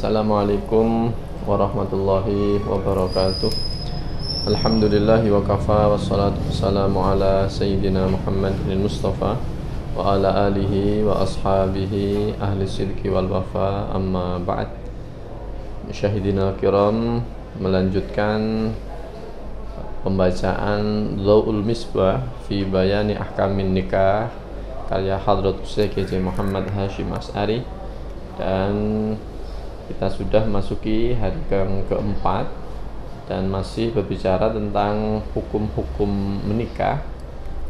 Assalamualaikum warahmatullahi wabarakatuh. Alhamdulillahi wa kafa, wassalatu wassalamu ala sayyidina Muhammadin Mustafa wa ala alihi wa ashabihi ahli sidqi wal wafa, amma ba'd. Musyahidina kiram, melanjutkan pembacaan Dhau'ul Misbah fi Bayani Ahkamin Nikah karya Hadratus Syekh Haji Muhammad Hashim Asy'ari, dan kita sudah masuki hari yang keempat dan masih berbicara tentang hukum-hukum menikah.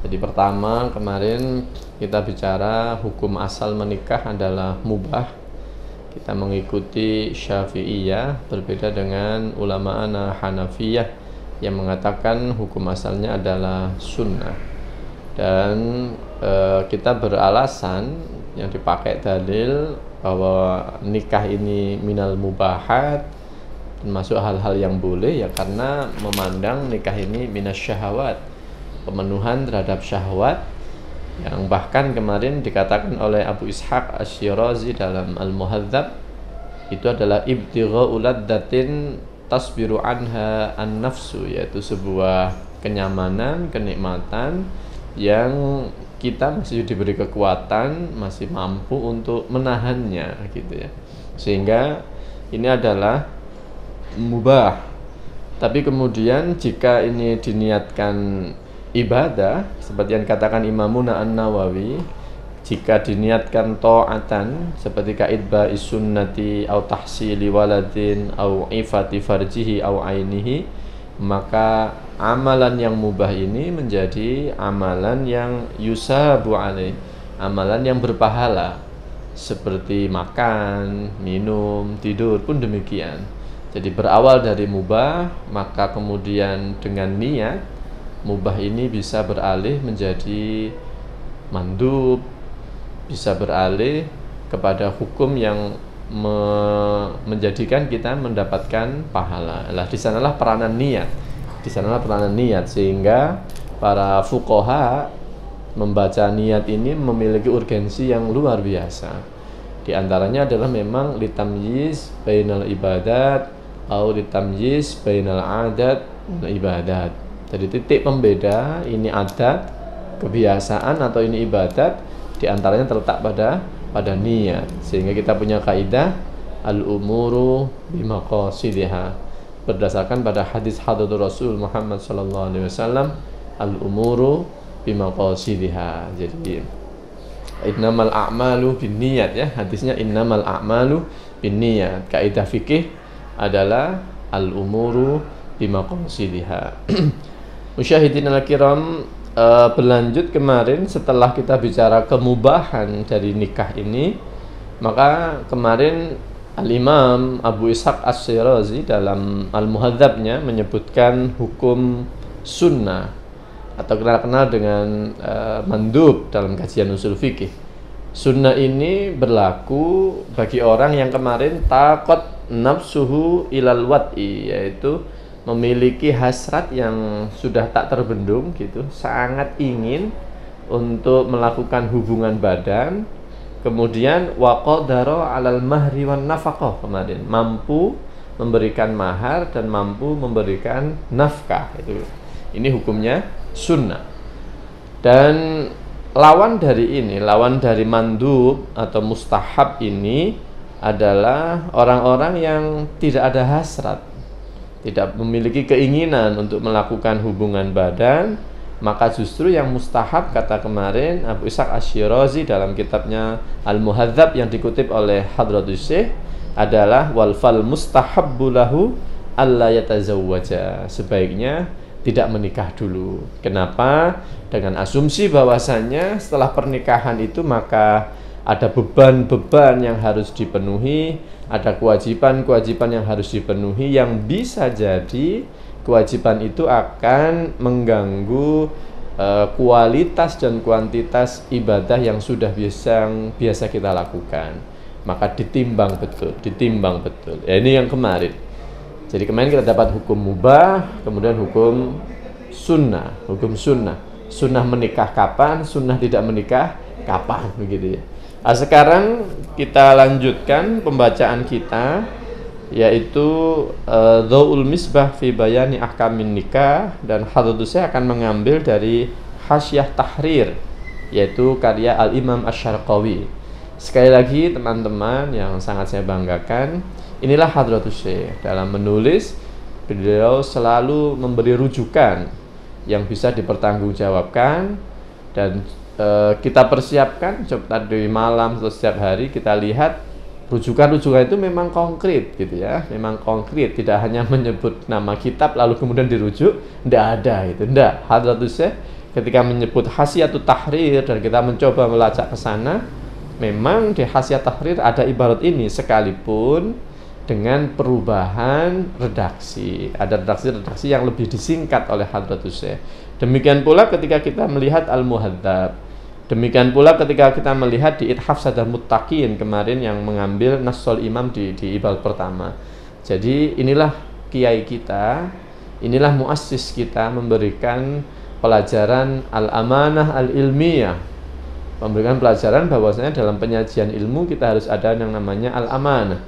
Jadi pertama kemarin kita bicara hukum asal menikah adalah mubah. Kita mengikuti Syafi'iyah, berbeda dengan ulama Hanafiyah yang mengatakan hukum asalnya adalah sunnah. Dan kita beralasan yang dipakai dalil bahwa nikah ini minal mubahat, termasuk hal-hal yang boleh, ya karena memandang nikah ini minas syahwat, pemenuhan terhadap syahwat, yang bahkan kemarin dikatakan oleh Abu Ishaq Asy-Syirazi dalam Al-Muhadzab itu adalah ibtigha'u laddatin tasbiru anha an-nafsu, yaitu sebuah kenyamanan, kenikmatan yang kita masih diberi kekuatan, masih mampu untuk menahannya gitu ya. Sehingga ini adalah mubah. Tapi kemudian jika ini diniatkan ibadah, seperti yang katakan Imamuna An-Nawawi, jika diniatkan ta'atan seperti ka'idba is-sunnati au tahsili waladin au ifati farjihi au ainihi, maka amalan yang mubah ini menjadi amalan yang yusabu alaih, amalan yang berpahala, seperti makan, minum, tidur pun demikian. Jadi berawal dari mubah, maka kemudian dengan niat mubah ini bisa beralih menjadi mandub, bisa beralih kepada hukum yang menjadikan kita mendapatkan pahala. Lah di sanalah peranan niat. Di sanalah peranan niat, sehingga para fuqaha membaca niat ini memiliki urgensi yang luar biasa. Di antaranya adalah memang litamyiz bainal ibadat atau litamyiz bainal adat wal ibadat. Jadi titik pembeda, ini adat, kebiasaan atau ini ibadat, di antaranya terletak pada niat. Sehingga kita punya kaidah al-umuru bimaqasidiha, berdasarkan pada hadis hadratus Rasul Muhammad sallallahu alaihi wasallam, al-umuru bimaqasidiha. Jadi innamal a'malu binniyat, ya, hadisnya innamal a'malu binniyat. Kaidah fikih adalah al-umuru bimaqasidiha. Musyahidin al-kiram, berlanjut kemarin setelah kita bicara kemubahan dari nikah ini, maka kemarin Al-Imam Abu Ishaq Asy-Syirazi dalam Al-Muhadzabnya menyebutkan hukum sunnah atau kenal dengan mandub dalam kajian usul fikih. Sunnah ini berlaku bagi orang yang kemarin taqat nafsuhu ilal wat'i, yaitu memiliki hasrat yang sudah tak terbendung gitu, sangat ingin untuk melakukan hubungan badan, kemudian waqadara 'alal mahri wan nafaqah, kemarin mampu memberikan mahar dan mampu memberikan nafkah. Itu ini hukumnya sunnah. Dan lawan dari ini, lawan dari mandub atau mustahab ini adalah orang-orang yang tidak ada hasrat, tidak memiliki keinginan untuk melakukan hubungan badan. Maka justru yang mustahab, kata kemarin Abu Ishaq Asy-Syirazi dalam kitabnya Al-Muhadzab yang dikutip oleh Hadratus Syekh, adalah wal fal mustahabbu lahu alla yatazawwaja, sebaiknya tidak menikah dulu. Kenapa? Dengan asumsi bahwasannya setelah pernikahan itu maka ada beban-beban yang harus dipenuhi, ada kewajiban-kewajiban yang harus dipenuhi, yang bisa jadi kewajiban itu akan mengganggu kualitas dan kuantitas ibadah yang sudah biasa kita lakukan. Maka ditimbang betul. Ya, ini yang kemarin. Jadi kemarin kita dapat hukum mubah, kemudian hukum sunnah. Sunnah menikah kapan, sunnah tidak menikah kapan, begitu ya. Nah, sekarang kita lanjutkan pembacaan kita yaitu Dhaul Misbah fi Bayani Ahkamin Nikah, dan Hadratus Syekh akan mengambil dari Hasyiah Tahrir, yaitu karya Al-Imam Asy-Syarqawi. Sekali lagi teman-teman yang sangat saya banggakan, inilah Hadratus Syekh. Dalam menulis, beliau selalu memberi rujukan yang bisa dipertanggungjawabkan, dan kita persiapkan tadi malam atau setiap hari kita lihat rujukan-rujukan itu memang konkret gitu ya, memang konkret, tidak hanya menyebut nama kitab lalu kemudian dirujuk, tidak ada itu, tidak. Hadratus Syekh ketika menyebut Hasyiatut Tahrir dan kita mencoba melacak ke sana, memang di Hasyiat Tahrir ada ibarat ini, sekalipun dengan perubahan redaksi, ada redaksi-redaksi yang lebih disingkat oleh Hadratus Syekh. Demikian pula ketika kita melihat Al-Muhadzab. Demikian pula ketika kita melihat di Ithaf Sadar Muttaqin kemarin yang mengambil Nassul Imam di ibal pertama. Jadi inilah kiai kita, inilah muassis kita, memberikan pelajaran al-amanah al-ilmiyah, memberikan pelajaran bahwasanya dalam penyajian ilmu kita harus ada yang namanya al-amanah.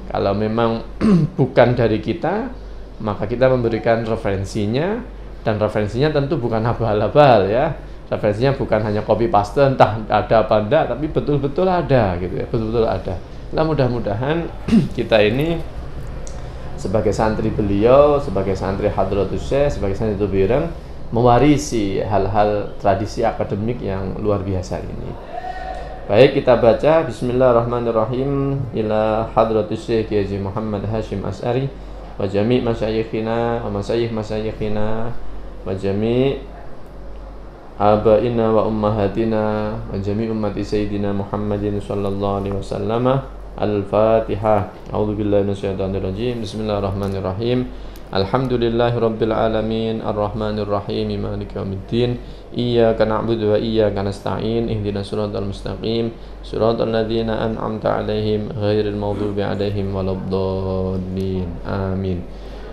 Kalau memang bukan dari kita, maka kita memberikan referensinya, dan referensinya tentu bukan abal-abal ya. Referensinya bukan hanya copy paste, entah ada apa enggak, tapi betul-betul ada gitu ya, betul-betul ada. Nah, mudah-mudahan kita ini sebagai santri beliau, sebagai santri Hadratus Syekh, sebagai santri Tubireng, mewarisi hal-hal tradisi akademik yang luar biasa ini. Baik, kita baca Bismillahirrahmanirrahim ila Hadratus Syekh Kiai Haji Muhammad Hashim Asy'ari wa jami' masyayikhina wa masyayikhina wa jami' abaina wa ummahatina wa jami' ummati sayyidina Muhammadin sallallahu alaihi wasallam. Al-Fatihah. A'udzubillahi minasyaitonir rajim. Bismillahirrahmanirrahim. Alhamdulillahirabbil alamin arrahmanir rahim maliki yaumiddin. Iyyaka na'budu wa iyyaka nasta'in. Ihdinas siratal mustaqim. Siratal ladzina an'amta 'alaihim ghairil maghdubi 'alaihim waladdallin. Amin.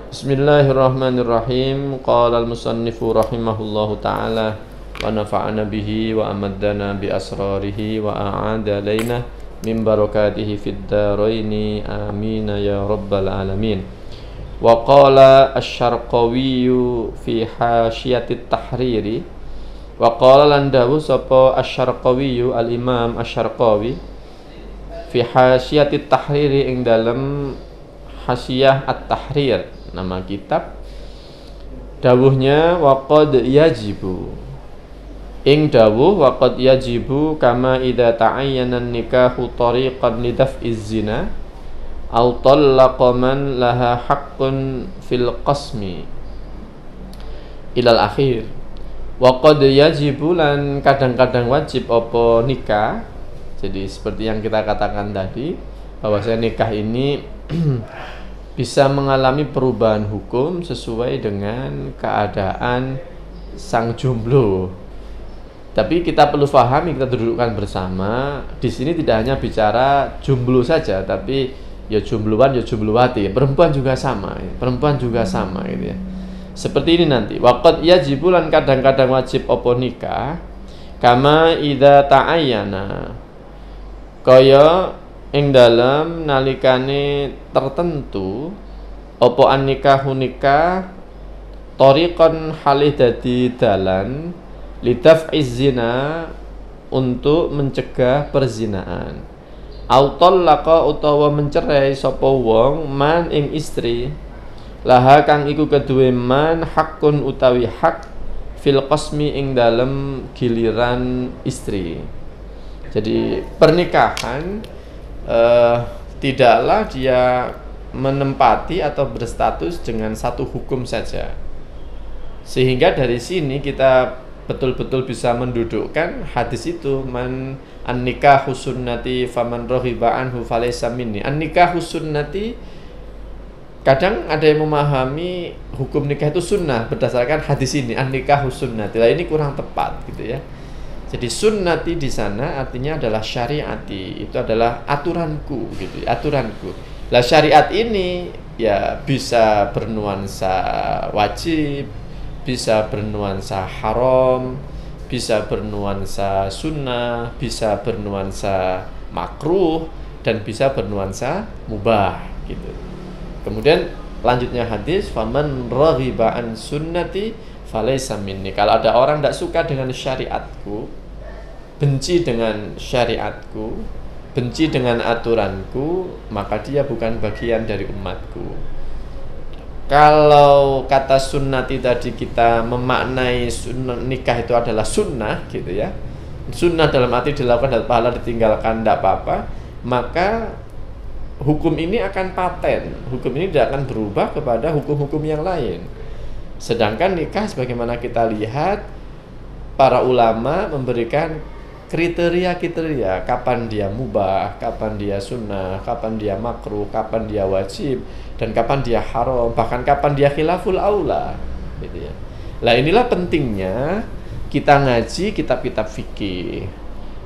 Bismillahirrahmanirrahim. Qala al-musannifu rahimahullahu ta'ala wa nafa'ana bihi wa amaddana bi asrarihi wa a'ada alaina min barakatihi fid dharaini amin ya rabbal alamin. Wa qala asy-Syarqawi fi Hasyiatit Tahriri, wa qala lan dawuh sapa asy-Syarqawi al-Imam asy-Syarqawi fi Hasyiatit Tahriri ing dalem Hasyiah At-Tahrir, nama kitab. Dawuhnya wa qad yajibu, ing dawuh wa qad yajibu kama idza ta'ayyana nikahu tariqan lidaf'iz zina aw talaqa man laha haqqun fil qasmi ilal akhir. Wa qad yajibu, lan kadang-kadang wajib apa nikah. Jadi seperti yang kita katakan tadi, bahwasanya nikah ini bisa mengalami perubahan hukum sesuai dengan keadaan sang jomblo. Tapi kita perlu pahami, kita dudukkan bersama. Di sini tidak hanya bicara jomblo saja, tapi ya jombloan, ya jomblowati. Perempuan juga sama, ya. Perempuan juga sama gitu ya. Seperti ini nanti. Waqad yajibu, lan kadang-kadang wajib apa nikah. Kama idza ta'ayyana, kaya ing dalam nalikane tertentu apa an nikahu nikah tariqan halih dadi dalan lidaf'iz zina, untuk mencegah perzinaan. Au talaqa, utawa mencerai sapa wong man ing istri, laha kang iku keduwe man hakun utawi hak fil qasmi ing dalem giliran istri. Jadi pernikahan tidaklah dia menempati atau berstatus dengan satu hukum saja. Sehingga dari sini kita betul-betul bisa mendudukkan hadis itu, man an-nikahu sunnati faman raghiba anhu falaysa minni. An-nikahu sunnati, kadang ada yang memahami hukum nikah itu sunnah berdasarkan hadis ini, an-nikahu sunnati. Lah ini kurang tepat gitu ya. Jadi sunnati di sana artinya adalah syariati, itu adalah aturanku gitu, aturanku. Lah syariat ini ya bisa bernuansa wajib, bisa bernuansa haram, bisa bernuansa sunnah, bisa bernuansa makruh, dan bisa bernuansa mubah gitu. Kemudian lanjutnya hadis, faman raghiba an sunnati falaysa minni. Kalau ada orang tidak suka dengan syariatku, benci dengan syariatku, benci dengan aturanku, maka dia bukan bagian dari umatku. Kalau kata sunnati tadi kita memaknai sunnah, nikah itu adalah sunnah gitu ya, sunnah dalam arti dilakukan dan pahala, ditinggalkan tidak apa-apa, maka hukum ini akan paten, hukum ini tidak akan berubah kepada hukum-hukum yang lain. Sedangkan nikah sebagaimana kita lihat, para ulama memberikan kriteria-kriteria kapan dia mubah, kapan dia sunnah, kapan dia makruh, kapan dia wajib, dan kapan dia haram, bahkan kapan dia khilaful aula gitu ya. Nah, inilah pentingnya kita ngaji kitab-kitab fikih.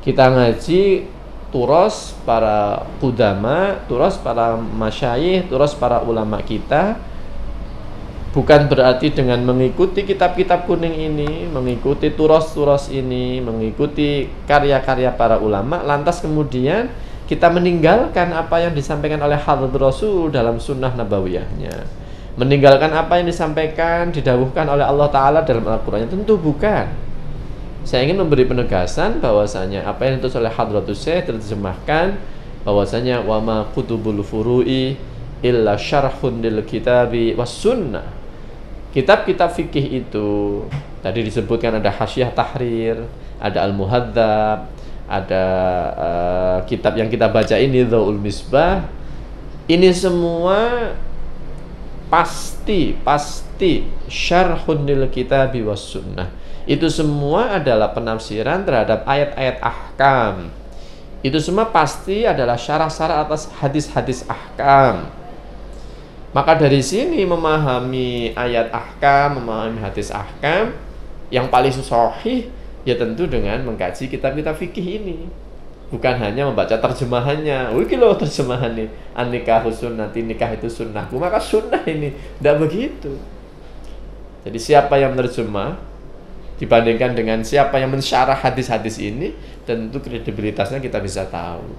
Kita ngaji turas para qudama, turas para masyayikh, turas para ulama kita. Bukan berarti dengan mengikuti kitab-kitab kuning ini, mengikuti turas-turas ini, mengikuti karya-karya para ulama, lantas kemudian kita meninggalkan apa yang disampaikan oleh Hadrat Rasul dalam sunnah nabawiyahnya, meninggalkan apa yang disampaikan, didhawuhkan oleh Allah Ta'ala dalam Al-Quran. Tentu bukan. Saya ingin memberi penegasan bahwasanya apa yang ditulis oleh Hadratus Syekh terjemahkan bahwasanya wa ma kutubul furu'i illa syarhun lil kitabi was sunnah. Kitab-kitab fikih itu tadi disebutkan ada Hasyiah Tahrir, ada Al-Muhadzab, ada kitab yang kita baca ini Dhaul Misbah. Ini semua pasti syarhun lil kitabi was sunnah. Itu semua adalah penafsiran terhadap ayat-ayat ahkam. Itu semua pasti adalah syarah-syarah atas hadis-hadis ahkam. Maka dari sini memahami ayat ahkam, memahami hadis ahkam, yang paling sahih ya tentu dengan mengkaji kitab-kitab fikih ini. Bukan hanya membaca terjemahannya. Wih loh terjemahan nih, an-nikahu sunnati, nikah itu sunnahku, maka sunnah ini. Tidak begitu. Jadi siapa yang menerjemah dibandingkan dengan siapa yang mensyarah hadis-hadis ini, tentu kredibilitasnya kita bisa tahu.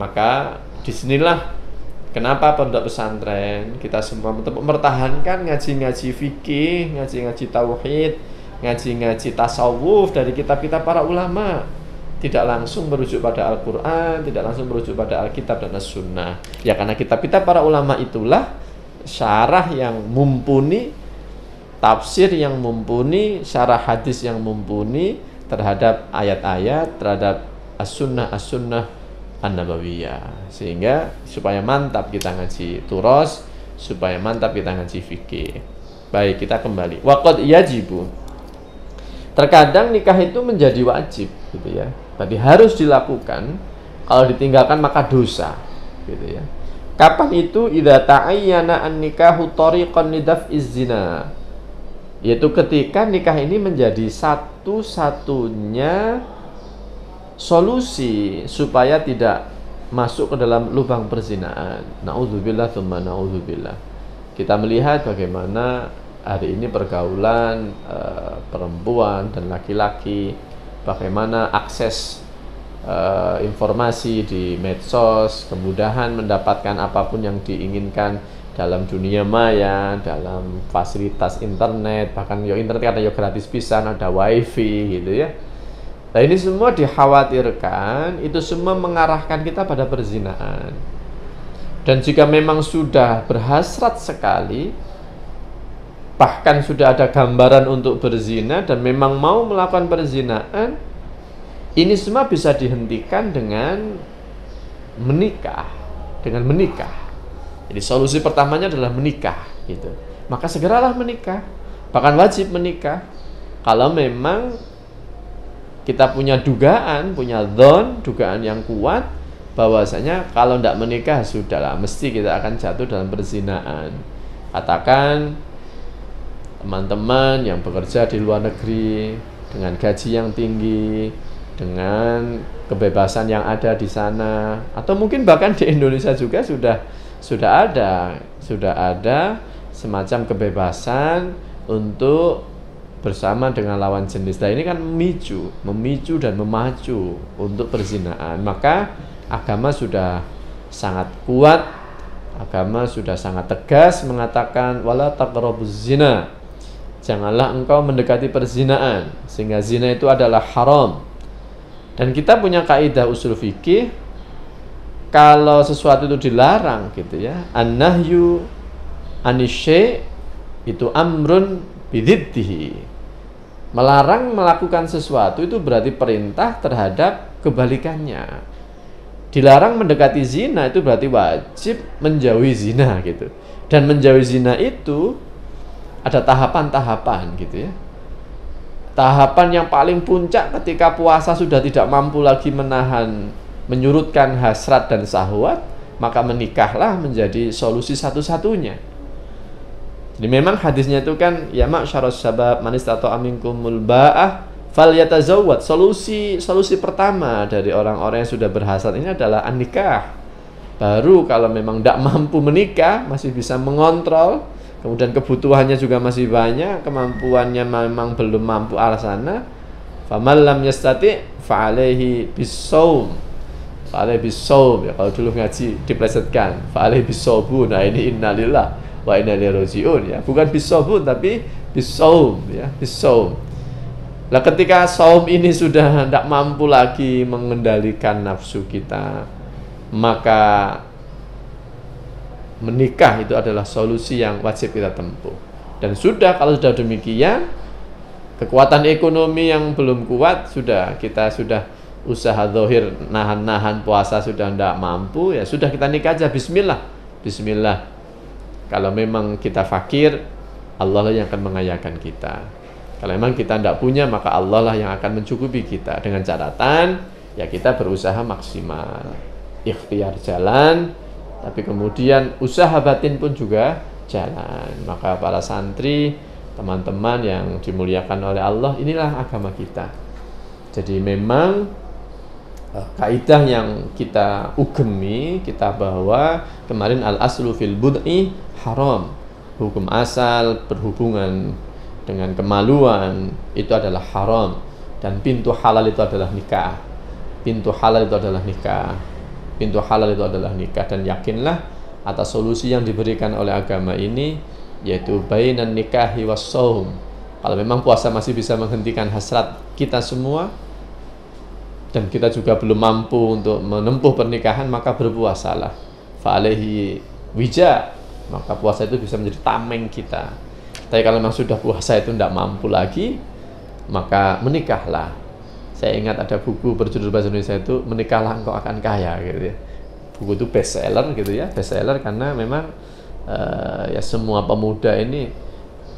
Maka disinilah kenapa pondok pesantren kita semua mempertahankan ngaji-ngaji fikih, ngaji-ngaji tauhid, ngaji-ngaji tasawuf dari kitab-kitab para ulama. Tidak langsung merujuk pada Al-Quran, tidak langsung merujuk pada Alkitab dan As-Sunnah. Ya karena kitab-kitab para ulama itulah syarah yang mumpuni, tafsir yang mumpuni, syarah hadis yang mumpuni terhadap ayat-ayat, terhadap As-Sunnah An-Nabawiyah, sehingga supaya mantap kita ngaji turos, supaya mantap kita ngaji fikih. Baik, kita kembali. Waqad yajibu. Terkadang nikah itu menjadi wajib gitu ya. Tadi harus dilakukan, kalau ditinggalkan maka dosa gitu ya. Kapan itu? Idza ta'ayyana an-nikahu tariqan lidaf'iz zina. Yaitu ketika nikah ini menjadi satu-satunya solusi supaya tidak masuk ke dalam lubang perzinaan. Na'udzubillah tsumma na'udzubillah. Kita melihat bagaimana hari ini pergaulan perempuan dan laki-laki, bagaimana akses informasi di medsos, kemudahan mendapatkan apapun yang diinginkan dalam dunia maya, dalam fasilitas internet, bahkan internet kadang gratis pisan, ada wifi gitu ya. Nah ini semua dikhawatirkan, itu semua mengarahkan kita pada perzinaan. Dan jika memang sudah berhasrat sekali, bahkan sudah ada gambaran untuk berzina dan memang mau melakukan perzinaan, ini semua bisa dihentikan dengan menikah. Jadi solusi pertamanya adalah menikah gitu. Maka segeralah menikah, bahkan wajib menikah. Kalau memang kita punya dugaan, punya dugaan yang kuat bahwasanya kalau tidak menikah sudahlah, mesti kita akan jatuh dalam perzinaan. Katakan teman-teman yang bekerja di luar negeri dengan gaji yang tinggi, dengan kebebasan yang ada di sana, atau mungkin bahkan di Indonesia juga sudah ada semacam kebebasan untuk bersama dengan lawan jenis. Nah ini kan memicu dan memacu untuk perzinaan. Maka agama sudah sangat kuat, Agama sudah sangat tegas mengatakan wala taqrabuz zina. Janganlah engkau mendekati perzinaan, sehingga zina itu adalah haram. Dan kita punya kaidah usul fikih, kalau sesuatu itu dilarang gitu ya, an-nahyu anisy itu amrun bididdihi. Melarang melakukan sesuatu itu berarti perintah terhadap kebalikannya. Dilarang mendekati zina itu berarti wajib menjauhi zina gitu. Dan menjauhi zina itu ada tahapan-tahapan gitu ya. Tahapan yang paling puncak ketika puasa sudah tidak mampu lagi menyurutkan hasrat dan syahwat, maka menikahlah menjadi solusi satu-satunya. Jadi memang hadisnya itu kan ya ma'syarus syabab man istata'a minkumul ba'ah falyatazawwad. Solusi pertama dari orang-orang yang sudah berhasrat ini adalah an-nikah. Baru kalau memang tidak mampu menikah, masih bisa mengontrol, kemudian kebutuhannya juga masih banyak, kemampuannya memang belum mampu arah sana, faman lam yastati fa'alaihi bisawm. Fa'alaihi bisawm ya, kalau dulu ngaji diplesetkan fa'alaihi bisawbun. Nah ini innalillah wa inna ilaihi raji'un ya, bukan bisawbun tapi bisawm ya, bisawm. Lah ketika saum ini sudah tidak mampu lagi mengendalikan nafsu kita, maka menikah itu adalah solusi yang wajib kita tempuh. Dan kalau sudah demikian, kekuatan ekonomi yang belum kuat, kita sudah usaha zahir nahan puasa sudah tidak mampu, ya sudah kita nikah aja, bismillah. Kalau memang kita fakir, Allah lah yang akan mengayakan kita. Kalau memang kita tidak punya, maka Allah lah yang akan mencukupi kita. Dengan catatan, ya kita berusaha maksimal, ikhtiar jalan, tapi kemudian usaha batin pun juga jalan. Maka para santri, teman-teman yang dimuliakan oleh Allah, inilah agama kita. Jadi memang kaidah yang kita ugemi, kita bawa kemarin, al-aslu fil bud'i haram. Hukum asal berhubungan dengan kemaluan itu adalah haram, dan pintu halal itu adalah nikah. Pintu halal itu adalah nikah. Dan yakinlah atas solusi yang diberikan oleh agama ini, yaitu bainan nikahi was shaum. Kalau memang puasa masih bisa menghentikan hasrat kita semua, dan kita juga belum mampu untuk menempuh pernikahan, maka berpuasalah. Fa'alaihi wija, maka puasa itu bisa menjadi tameng kita. Tapi kalau memang sudah puasa itu tidak mampu lagi, maka menikahlah. Saya ingat ada buku berjudul bahasa Indonesia itu Menikahlah Engkau Akan Kaya gitu ya. Buku itu bestseller gitu ya, bestseller karena memang ya semua pemuda ini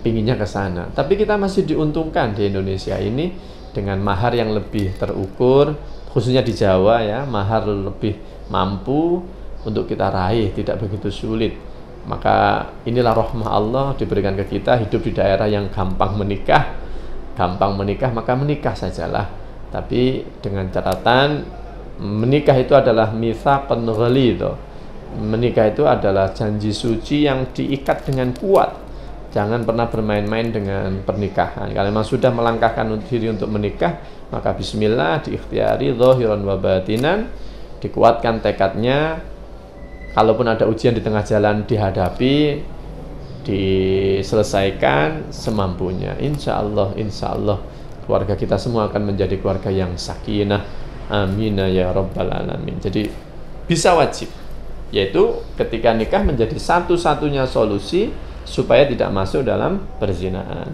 pinginnya ke sana. Tapi kita masih diuntungkan di Indonesia ini dengan mahar yang lebih terukur, khususnya di Jawa ya, mahar lebih mampu untuk kita raih, tidak begitu sulit. Maka inilah rahmah Allah diberikan ke kita, hidup di daerah yang gampang menikah, maka menikah sajalah. Tapi dengan catatan, menikah itu adalah mitsaqun ghalidz. Menikah itu adalah janji suci yang diikat dengan kuat. Jangan pernah bermain-main dengan pernikahan. Kalau memang sudah melangkahkan diri untuk menikah, maka bismillah, diikhtiari zahiran wa batinan, dikuatkan tekadnya. Kalaupun ada ujian di tengah jalan, dihadapi, diselesaikan semampunya. Insya Allah keluarga kita semua akan menjadi keluarga yang sakinah. Amin ya rabbal alamin. Jadi bisa wajib, yaitu ketika nikah menjadi satu-satunya solusi supaya tidak masuk dalam perzinaan.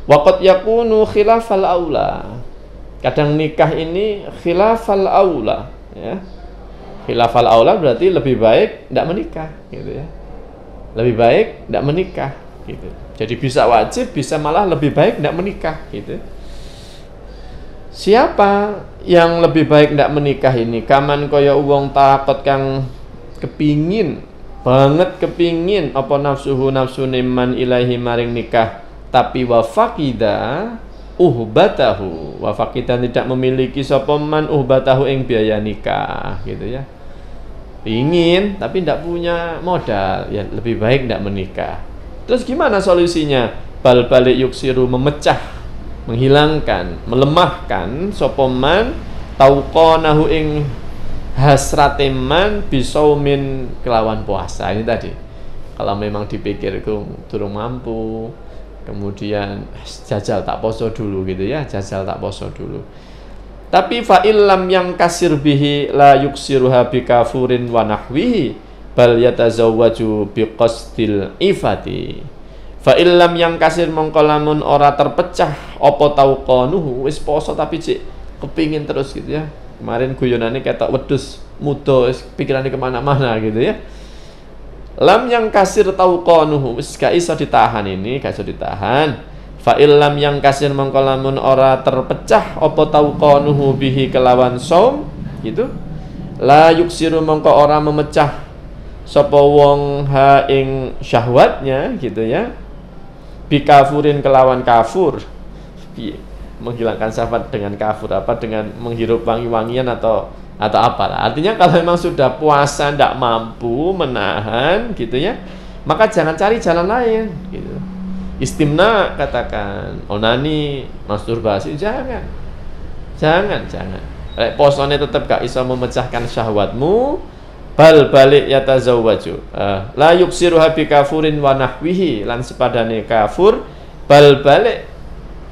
Waqad yakunu khilafal aula. Kadang nikah ini khilafal aula ya. Khilafal aula berarti lebih baik tidak menikah gitu ya. Lebih baik tidak menikah gitu. Jadi bisa wajib, bisa malah lebih baik tidak menikah gitu. Siapa yang lebih baik tidak menikah ini? Kaman kaya wong takot kang kepingin apa nafsune man ilahi maring nikah, tapi wafaqida uhbatahu, wafaqida tidak memiliki sapa man uhbatahu ing biaya nikah gitu ya. Pingin tapi tidak punya modal, ya lebih baik tidak menikah. Terus gimana solusinya? Bal balik yuksiru, memecah, menghilangkan, melemahkan sapa man tauqanahu ing hasrateman bisaumin kelawan puasa. Ini tadi kalau memang dipikir durung mampu, kemudian jajal tak poso dulu gitu ya, jajal tak poso dulu. Tapi fa illam yang kasir bihi la yuksiruha bikafurin wa nahwihi bal yatazawwaju biqasdil ifati. Fa illam yang kasir mongko lamun ora terpecah apa tauqanuhu, wis poso tapi cik kepingin terus gitu ya. Kemarin guyonane ketok wedhus muda pikirane kemana-mana gitu ya. Lam yang kasir tauqanuhu, wis gak iso ditahan ini, gak iso ditahan. Fa illam yang kasir mongko lamun ora terpecah apa tauqanuhu bihi kelawan saum gitu. La yuksiru mongko ora memecah sapa wong ha ing syahwatnya gitu ya. Bikafurin kelawan kafur. Menghilangkan syahwat dengan kafur apa, dengan menghirup wangi-wangian atau apa. Artinya kalau memang sudah puasa tidak mampu menahan gitu ya, maka jangan cari jalan lain gitu. Istimna katakan, onani, masturbasi, jangan. Posone tetap gak iso memecahkan syahwatmu, bal balik yatazawwaju. La yuksiruha bikafurin wa nahwihi, lan sepadane kafur, bal balik.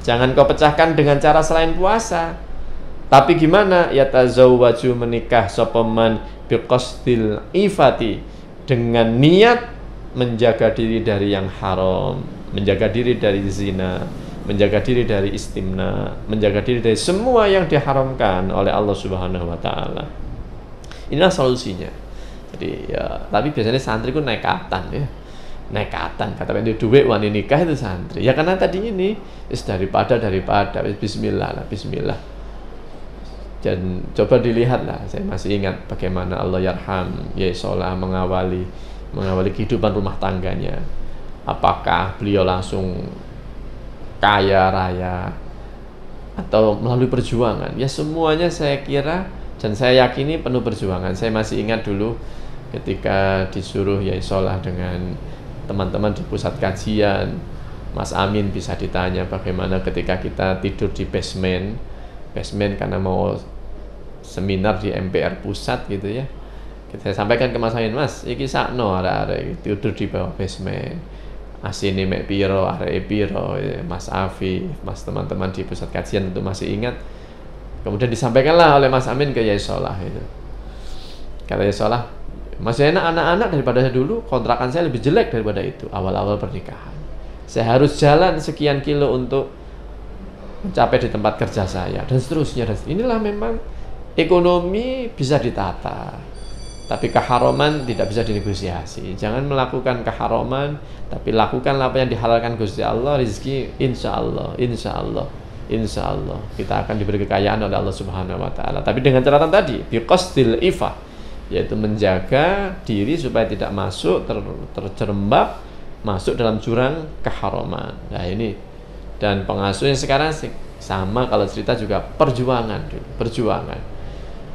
Jangan kau pecahkan dengan cara selain puasa. Tapi gimana? Yatazawwaju menikah sopeman biqasdil ifati, dengan niat menjaga diri dari yang haram, menjaga diri dari zina, menjaga diri dari istimna, menjaga diri dari semua yang diharamkan oleh Allah Subhanahu wa taala. Inilah solusinya. Jadi ya, tapi biasanya santri ku nekatan ya. Nekatan kata pengen duit wani nikah itu santri. Ya karena tadi ini daripada bismillah lah, bismillah. Dan coba dilihatlah, saya masih ingat bagaimana Allah yarham Yaisolah mengawali kehidupan rumah tangganya. Apakah beliau langsung kaya raya atau melalui perjuangan? Ya semuanya saya kira dan saya yakini penuh perjuangan. Saya masih ingat dulu ketika disuruh Yaisolah dengan teman-teman di pusat kajian, Mas Amin bisa ditanya bagaimana ketika kita tidur di basement karena mau seminar di MPR pusat gitu ya. Saya sampaikan ke Mas Amin, Mas, iki sakno arek-arek tidur di bawah basement. Asine mek piro, arek piro, Mas Afi, Mas teman-teman di pusat kajian itu masih ingat. Kemudian disampaikanlah oleh Mas Amin ke Yaisolah itu. Kata Yaisolah, masih enak anak-anak daripada saya dulu, kontrakan saya lebih jelek daripada itu awal-awal pernikahan. Saya harus jalan sekian kilo untuk mencapai di tempat kerja saya dan seterusnya. Inilah memang ekonomi bisa ditata, tapi keharaman tidak bisa dinegosiasi. Jangan melakukan keharaman, tapi lakukanlah apa yang dihalalkan Gusti Allah. Rezeki insya Allah kita akan diberi kekayaan oleh Allah Subhanahu wa taala. Tapi dengan catatan tadi, biqasdil ifah, yaitu menjaga diri supaya tidak masuk terjerembab masuk dalam jurang keharaman. Nah ini, dan pengasuhnya sekarang sama, kalau cerita juga perjuangan.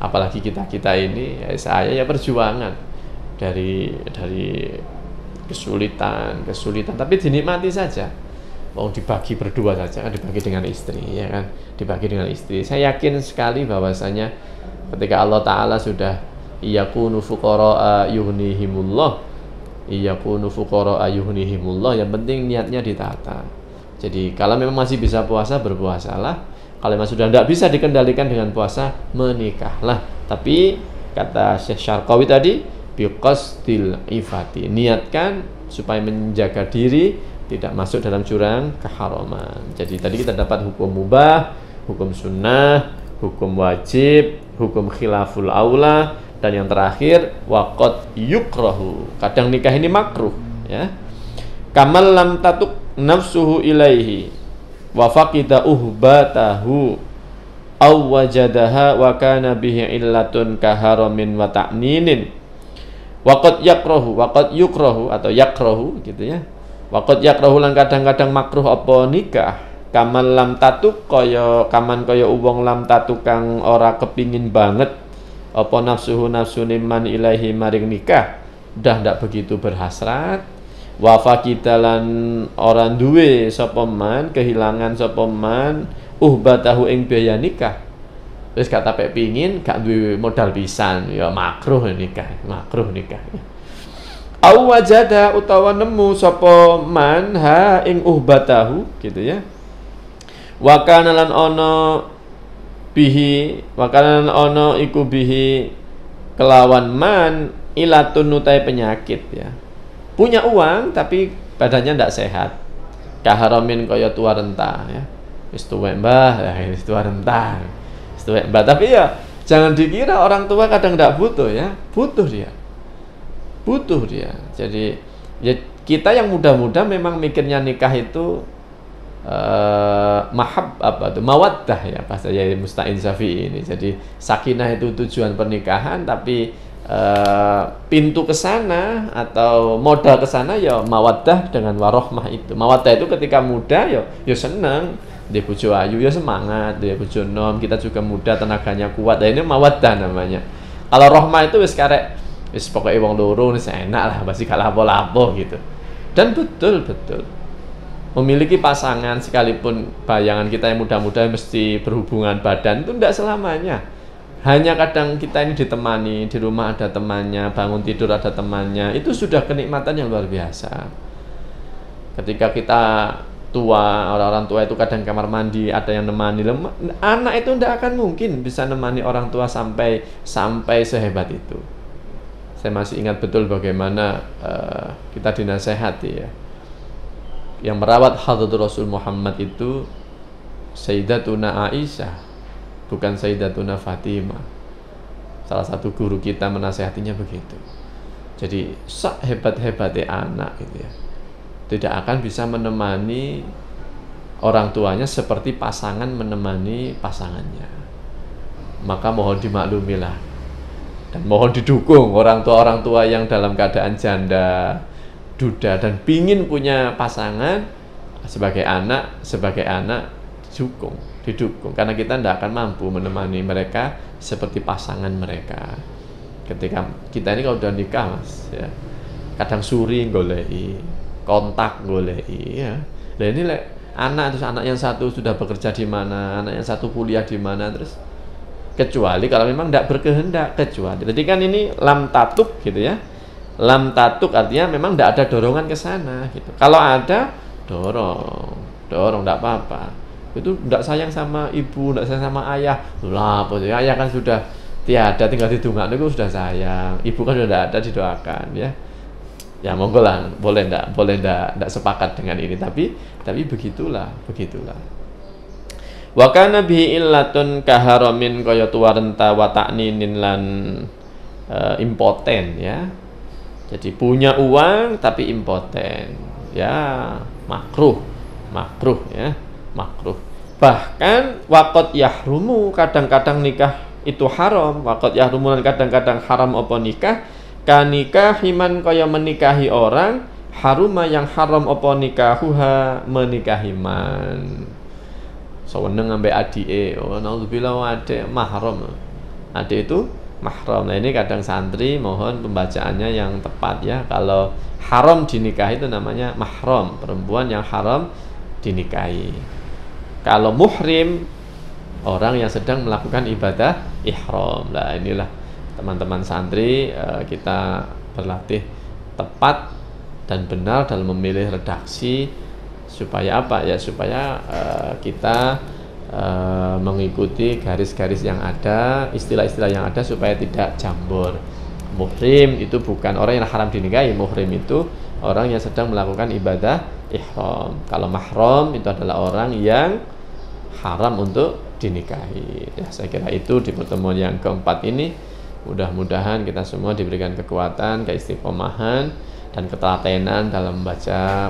Apalagi kita ini, ya saya ya perjuangan dari kesulitan, tapi dinikmati saja. Mau dibagi berdua saja, dibagi dengan istri, ya kan, dibagi dengan istri. Saya yakin sekali bahwasanya ketika Allah Taala sudah iyakunu fuqara'a yuhnihimullah, yang penting niatnya ditata. Jadi kalau memang masih bisa puasa, berpuasalah. Kalau memang sudah tidak bisa dikendalikan dengan puasa, menikahlah. Tapi kata Syekh Syarqawi tadi, biqasdil ifati, niatkan supaya menjaga diri tidak masuk dalam jurang keharaman. Jadi tadi kita dapat hukum mubah, hukum sunnah, hukum wajib, hukum khilaful aula, dan yang terakhir waqad yukrahu. Kadang nikah ini makruh ya. Kamal lam tatuk nafsuhu ilaihi wa faqida uhbatahu aw wajadaha wa kana bihi illatun kaharamin wa ta'ninin. Waqad yukrahu atau yakrahu gitu ya. Waqad yakrahu lan kadang-kadang makruh apa nikah. Kamal lam tatuk kaya wong lam tatuk kang ora kepingin banget apa nafsu man ilahi maring nikah, udah ndak begitu berhasrat. Wa faqidalan orang duwe sapa man, kehilangan sapa man uhbatahu ing biaya nikah. Wis gak tapek pingin, gak duwe modal pisan, ya makruh nikah. Au wajada utawa nemu sapa man ha ing uhbatahu gitu ya. Wa kana lan ana iku bihi kelawan man ilatun nutai penyakit ya. Punya uang tapi badannya ndak sehat. Kaharamin kaya tua renta ya. Wis tuwek mbah, wis tua renta. Tapi ya jangan dikira orang tua kadang tidak butuh ya, butuh dia. Jadi ya kita yang muda-muda memang mikirnya nikah itu mawaddah ya bahasa Yai Musta'in Syafi'i ini. Jadi sakinah itu tujuan pernikahan, tapi pintu ke sana atau modal ke sana ya mawaddah dengan warohmah itu. Mawaddah itu ketika muda ya senang. Dia bojo ayu ya semangat, dia bojo nom, kita juga muda tenaganya kuat. Nah, ini mawaddah namanya. Kalau rohmah itu wis karek wis pokoke wong loro wis enak lah, masih gak lapo-lapo gitu. Dan betul memiliki pasangan sekalipun bayangan kita yang muda-muda mesti berhubungan badan itu tidak selamanya. Hanya kadang kita ini ditemani, di rumah ada temannya, bangun tidur ada temannya, itu sudah kenikmatan yang luar biasa. Ketika kita tua, orang tua itu kadang kamar mandi ada yang nemani, anak itu tidak akan mungkin bisa nemani orang tua sampai sehebat itu. Saya masih ingat betul bagaimana kita dinasehati ya. Yang merawat Hadratul Rasul Muhammad itu Sayyidatuna Aisyah, bukan Sayyidatuna Fatimah. Salah satu guru kita menasehatinya begitu. Jadi hebat-hebatnya anak gitu ya, tidak akan bisa menemani orang tuanya seperti pasangan menemani pasangannya. Maka mohon dimaklumilah dan mohon didukung orang tua yang dalam keadaan janda, duda dan pingin punya pasangan sebagai anak didukung karena kita tidak akan mampu menemani mereka seperti pasangan mereka. Ketika kita ini kalau udah nikah mas ya, kadang suri golei, kontak golei ya. Nah ini anak yang satu sudah bekerja di mana, anak yang satu kuliah di mana, terus kecuali kalau memang tidak berkehendak, kecuali. Jadi kan ini lam tatuk gitu ya. Lam tatuk artinya memang tidak ada dorongan ke sana gitu. Kalau ada dorong tidak apa-apa. Itu tidak sayang sama ibu, tidak sayang sama ayah. Lah, ayah kan sudah tiada, tinggal didongakno itu sudah sayang. Ibu kan sudah tidak ada, didoakan ya. Ya monggo lah, boleh ndak sepakat dengan ini, tapi begitulah. Wa kana bihi illatun kaharamin kaya tuwa renta wa ta'ninin lan impoten ya. Jadi punya uang tapi impoten. Ya, makruh ya, makruh. Bahkan waqad yahrumu, kadang-kadang nikah itu haram, waqad yahrumu kadang-kadang haram apa nikah. Kanikah himan kaya menikahi orang, haruma yang haram apa nikahuha menikahi man. Seweneng ambek adike, naudzubillah adik mahram. Adik itu mahram. Nah ini kadang santri mohon pembacaannya yang tepat ya. Kalau haram dinikahi itu namanya mahram, perempuan yang haram dinikahi. Kalau muhrim, orang yang sedang melakukan ibadah ihram. Nah inilah teman-teman santri, kita berlatih tepat dan benar dalam memilih redaksi supaya apa ya, supaya kita mengikuti garis-garis yang ada, istilah-istilah yang ada supaya tidak jambor. Muhrim itu bukan orang yang haram dinikahi, muhrim itu orang yang sedang melakukan ibadah ihram. Kalau mahram itu adalah orang yang haram untuk dinikahi. Ya, saya kira itu di pertemuan yang keempat ini. Mudah-mudahan kita semua diberikan kekuatan, keistiqomahan dan ketelatenan dalam membaca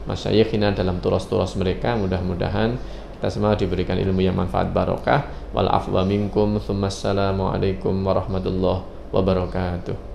masyayikhina dalam turas-turas mereka. Mudah-mudahan kita semua diberikan ilmu yang manfaat barokah. Wal afwa minkum. Assalamualaikum warahmatullahi wabarakatuh.